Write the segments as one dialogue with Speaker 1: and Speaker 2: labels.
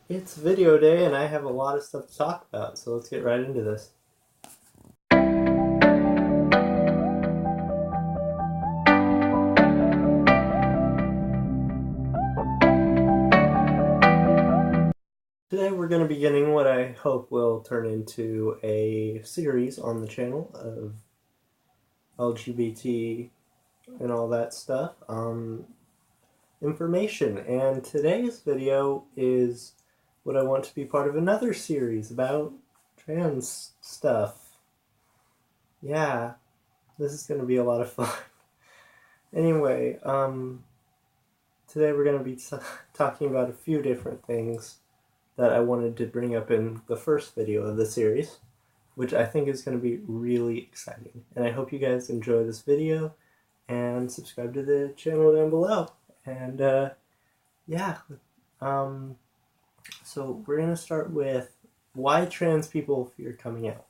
Speaker 1: It's video day and I have a lot of stuff to talk about, so let's get right into this. Today we're going to be getting what I hope will turn into a series on the channel of LGBT and all that stuff, information. And today's video is what I want to be part of another series about trans stuff. Yeah, this is going to be a lot of fun. Anyway, today we're going to be talking about a few different things that I wanted to bring up in the first video of the series, which I think is going to be really exciting. And I hope you guys enjoy this video and subscribe to the channel down below. And yeah, so we're going to start with why trans people fear coming out.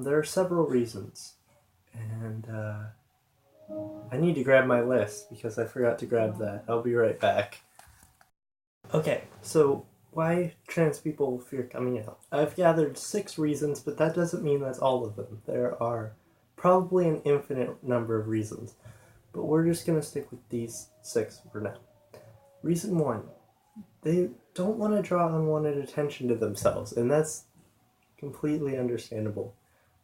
Speaker 1: There are several reasons, and I need to grab my list because I forgot to grab that. I'll be right back. Okay, so why trans people fear coming out? I've gathered 6 reasons, but that doesn't mean that's all of them. There are probably an infinite number of reasons, but we're just going to stick with these 6 for now. Reason 1, they don't want to draw unwanted attention to themselves, and that's completely understandable.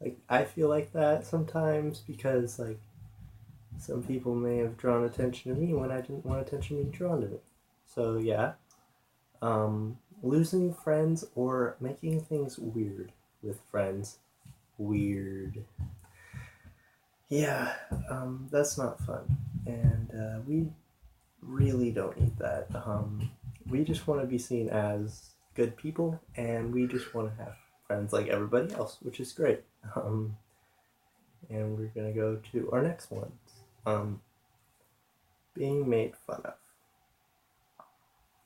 Speaker 1: Like, I feel like that sometimes because, like, some people may have drawn attention to me when I didn't want attention being drawn to me. So, yeah. Losing friends or making things weird with friends. Weird. Yeah, that's not fun. And we really don't need that. We just want to be seen as good people, and we just want to have friends like everybody else, which is great. And we're going to go to our next one. Being made fun of.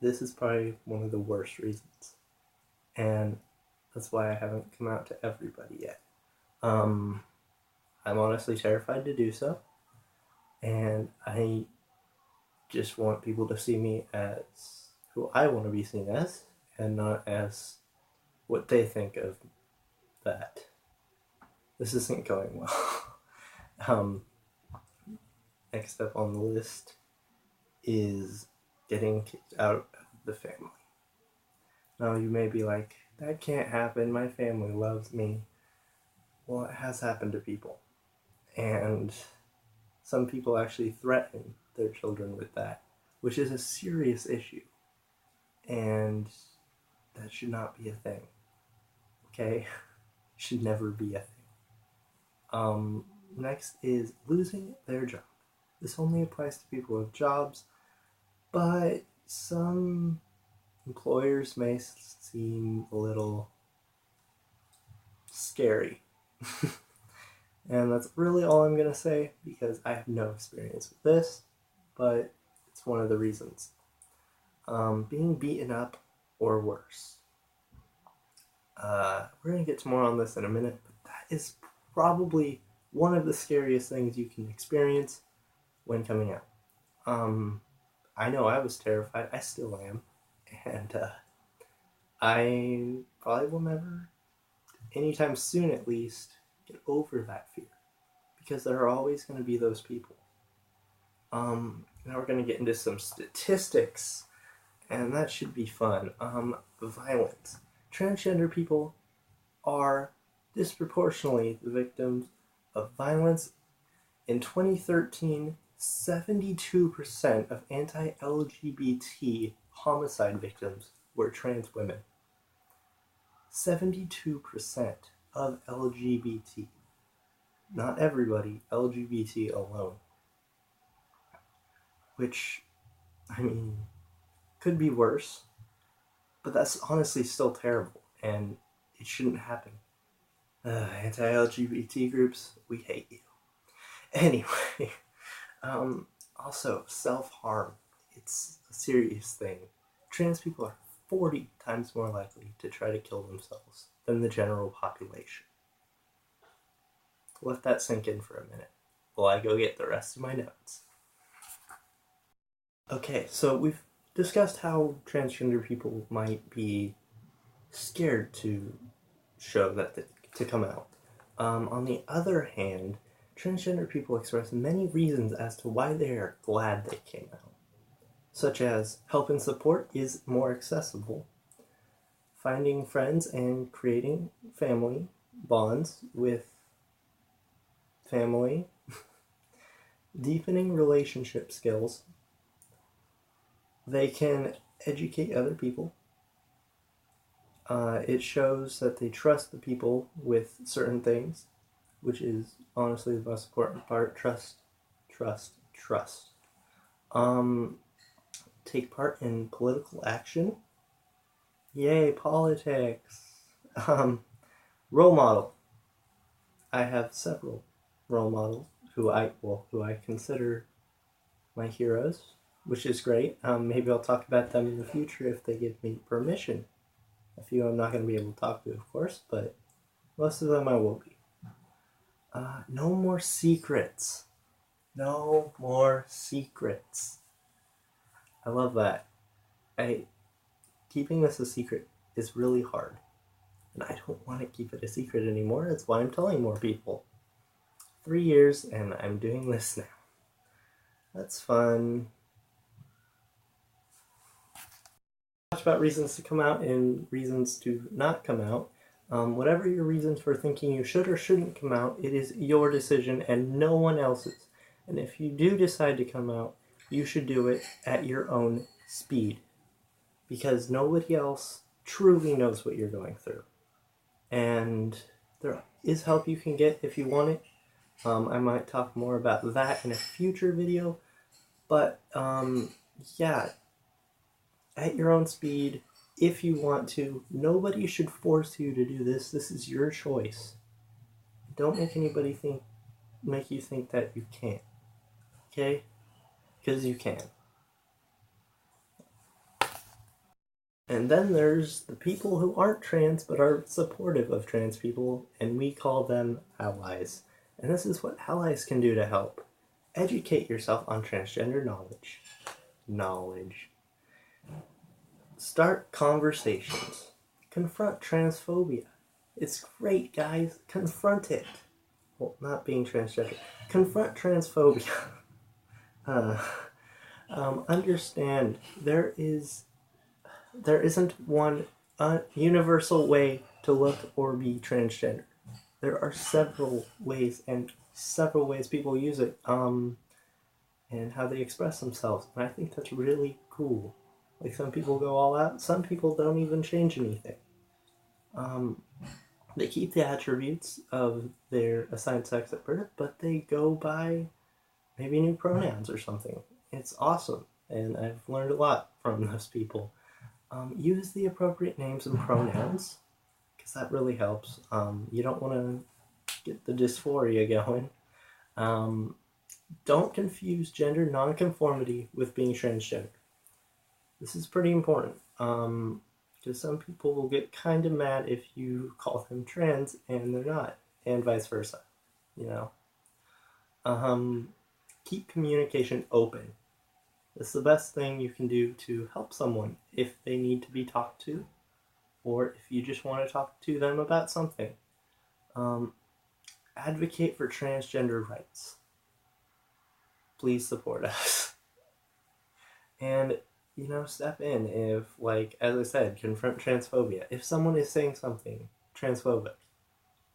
Speaker 1: This is probably one of the worst reasons, and that's why I haven't come out to everybody yet. I'm honestly terrified to do so, and I just want people to see me as who I want to be seen as, and not as what they think of that. This isn't going well. Next up on the list is getting kicked out of the family. Now you may be like, that can't happen, my family loves me. Well, it has happened to people. And some people actually threaten their children with that, which is a serious issue. And that should not be a thing. Okay? Should never be a thing. Next is losing their job. This only applies to people with jobs, but some employers may seem a little scary. And that's really all I'm going to say because I have no experience with this, but it's one of the reasons. Being beaten up or worse. We're going to get to more on this in a minute, but that is probably one of the scariest things you can experience when coming out. I know I was terrified. I still am. And I probably will never, anytime soon at least, get over that fear. Because there are always going to be those people. Now we're going to get into some statistics. And that should be fun. Violence. Transgender people are disproportionately the victims of violence. In 2013, 72% of anti-LGBT homicide victims were trans women. 72% of LGBT. Not everybody, LGBT alone. Which, I mean, could be worse, but that's honestly still terrible, and it shouldn't happen. Anti-LGBT groups, we hate you. Anyway, also, self-harm. It's a serious thing. Trans people are 40 times more likely to try to kill themselves than the general population. Let that sink in for a minute while I go get the rest of my notes. Okay, so we've discussed how transgender people might be scared to show that to come out. On the other hand, transgender people express many reasons as to why they are glad they came out, such as help and support is more accessible, finding friends and creating family bonds with family, deepening relationship skills, they can educate other people. It shows that they trust the people with certain things, which is honestly the most important part. Trust, trust, trust. Take part in political action. Yay, politics. Role model. I have several role models who I consider my heroes, which is great. Maybe I'll talk about them in the future if they give me permission. A few I'm not going to be able to talk to, of course, but most of them I will be. No more secrets. No more secrets. I love that. Keeping this a secret is really hard. And I don't want to keep it a secret anymore. That's why I'm telling more people. 3 years and I'm doing this now. That's fun. Talk about reasons to come out and reasons to not come out. Whatever your reasons for thinking you should or shouldn't come out, it is your decision and no one else's. And if you do decide to come out, you should do it at your own speed, because nobody else truly knows what you're going through. And there is help you can get if you want it. I might talk more about that in a future video, but yeah, at your own speed, if you want to. Nobody should force you to do this. This is your choice. Don't make anybody make you think that you can't. Okay? Because you can. And then there's the people who aren't trans but are supportive of trans people, and we call them allies. And this is what allies can do to help. Educate yourself on transgender knowledge. Start conversations. Confront transphobia. It's great, guys. Confront it. Well, not being transgender. Confront transphobia. Understand there isn't one universal way to look or be transgender. There are several ways, and several ways people use it, and how they express themselves. And I think that's really cool. Like, some people go all out, some people don't even change anything. They keep the attributes of their assigned sex at birth, but they go by maybe new pronouns or something. It's awesome, and I've learned a lot from those people. Use the appropriate names and pronouns, because that really helps. You don't want to get the dysphoria going. Don't confuse gender nonconformity with being transgender. This is pretty important, because some people will get kind of mad if you call them trans and they're not, and vice versa, you know. Keep communication open. It's the best thing you can do to help someone if they need to be talked to, or if you just want to talk to them about something. Advocate for transgender rights. Please support us. And, you know, step in if, like, as I said, confront transphobia. If someone is saying something transphobic,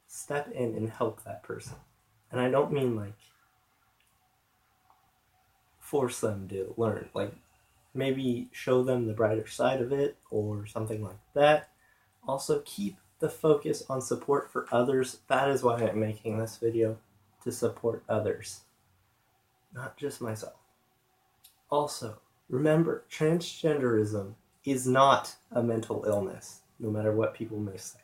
Speaker 1: step in and help that person. And I don't mean, like, force them to learn. Like, maybe show them the brighter side of it or something like that. Also, keep the focus on support for others. That is why I'm making this video, to support others, not just myself. Also, remember, transgenderism is not a mental illness, no matter what people may say.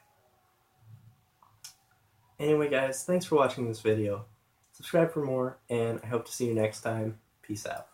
Speaker 1: Anyway, guys, thanks for watching this video. Subscribe for more, and I hope to see you next time. Peace out.